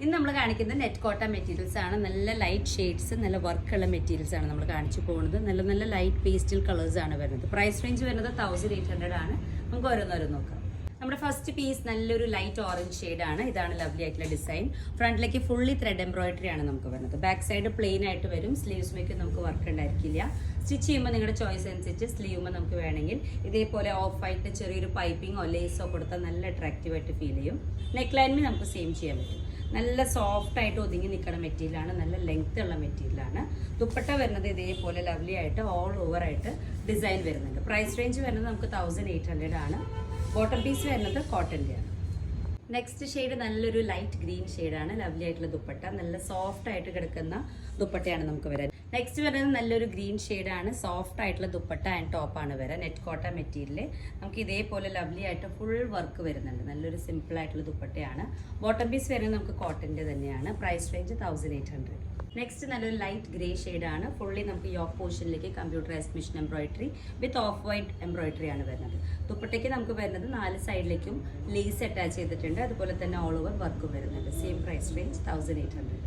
ഇന്ന് നമ്മൾ കാണിക്കുന്നത് നെറ്റ് കോട്ടൺ മെറ്റീരിയൽസ് ആണ്. നല്ല ലൈറ്റ് ഷെയ്ഡ്സ്, നല്ല വർക്കുള്ള മെറ്റീരിയൽസ് ആണ് നമ്മൾ കാണിച്ചു പോകുന്നത്. നല്ല നല്ല ലൈറ്റ് പേസ്റ്റൽ കളേഴ്സ് ആണ് വരുന്നത്. പ്രൈസ് റേഞ്ച് വരുന്നത് 1800 ആണ്. നമുക്ക് ഓരോന്നോരോന്ന് നോക്കാം. നമ്മുടെ ഫസ്റ്റ് പീസ് നല്ലൊരു ലൈറ്റ് ഓറഞ്ച് ഷെയ്ഡ് ആണ്. ഇതാണ് ലവ്ലി ആയിട്ടുള്ള ഡിസൈൻ. ഫ്രണ്ടിലേക്ക് ഫുള്ളി ത്രെഡ് എംബ്രോയിഡറി ആണ് നമുക്ക് വരുന്നത്. ബാക്ക് സൈഡ് പ്ലെയിൻ ആയിട്ട് വരും. സ്ലീവ്സിലേക്ക് നമുക്ക് വർക്ക് ഉണ്ടായിരിക്കില്ല. സ്റ്റിച്ച് ചെയ്യുമ്പോൾ നിങ്ങളുടെ ചോയ്സ് അനുസരിച്ച് സ്ലീവുമ്പോൾ നമുക്ക് വേണമെങ്കിൽ ഇതേപോലെ ഓഫ് ആയിട്ട് ചെറിയൊരു പൈപ്പിങ്ങോ ലേസോ കൊടുത്താൽ നല്ല അട്രാക്റ്റീവ് ആയിട്ട് ഫീൽ ചെയ്യും. നെക്ക് ലൈനിൽ നമുക്ക് സെയിം ചെയ്യാൻ പറ്റും. നല്ല സോഫ്റ്റ് ആയിട്ട് ഒതുങ്ങി നിൽക്കുന്ന മെറ്റീരിയലാണ്. നല്ല ലെങ്ത് ഉള്ള മെറ്റീരിയലാണ്. ദുപ്പട്ട വരുന്നത് ഇതേപോലെ ലവ്ലി ആയിട്ട് ഓൾ ഓവർ ആയിട്ട് ഡിസൈൻ വരുന്നുണ്ട്. പ്രൈസ് റേഞ്ച് വരുന്നത് നമുക്ക് 1800 ആണ്. ബോട്ടം പീസ് വരുന്നത് കോട്ടൻ്റെ ആണ്. നെക്സ്റ്റ് ഷെയ്ഡ് നല്ലൊരു ലൈറ്റ് ഗ്രീൻ ഷെയ്ഡാണ്. ലവ്ലി ആയിട്ടുള്ള ദുപ്പട്ട, നല്ല സോഫ്റ്റ് ആയിട്ട് കിടക്കുന്ന ദുപ്പട്ടയാണ് നമുക്ക് വരാൻ. നെക്സ്റ്റ് വരുന്നത് നല്ലൊരു ഗ്രീൻ ഷെയ്ഡാണ്. സോഫ്റ്റ് ആയിട്ടുള്ള ദുപ്പട്ട ആൻഡ് ടോപ്പാണ് വരാൻ. നെറ്റ് കോട്ടൺ മെറ്റീരിയൽ നമുക്ക് ഇതേപോലെ ലവ്ലി ആയിട്ട് ഫുൾ വർക്ക് വരുന്നുണ്ട്. നല്ലൊരു സിമ്പിൾ ആയിട്ടുള്ള ദുപ്പട്ടയാണ്. ബോട്ടം പീസ് വരുന്നത് നമുക്ക് കോട്ടൻ്റെ തന്നെയാണ്. Price range 1800. നെക്സ്റ്റ് നല്ലൊരു ലൈറ്റ് ഗ്രേ ഷെയ്ഡാണ്. ഫുള്ളി നമുക്ക് യോക്ക് പോർഷനിലേക്ക് computerised machine embroidery with off white embroidery ആണ് വരുന്നത്. ദുപ്പട്ടയ്ക്ക് നമുക്ക് വരുന്നത് 4 സൈഡിലേക്കും ലേസ് അറ്റാച്ച് ചെയ്തിട്ടുണ്ട്. അതുപോലെ തന്നെ ഓൾ ഓവർ വർക്കും വരുന്നുണ്ട്. Same price range 1800.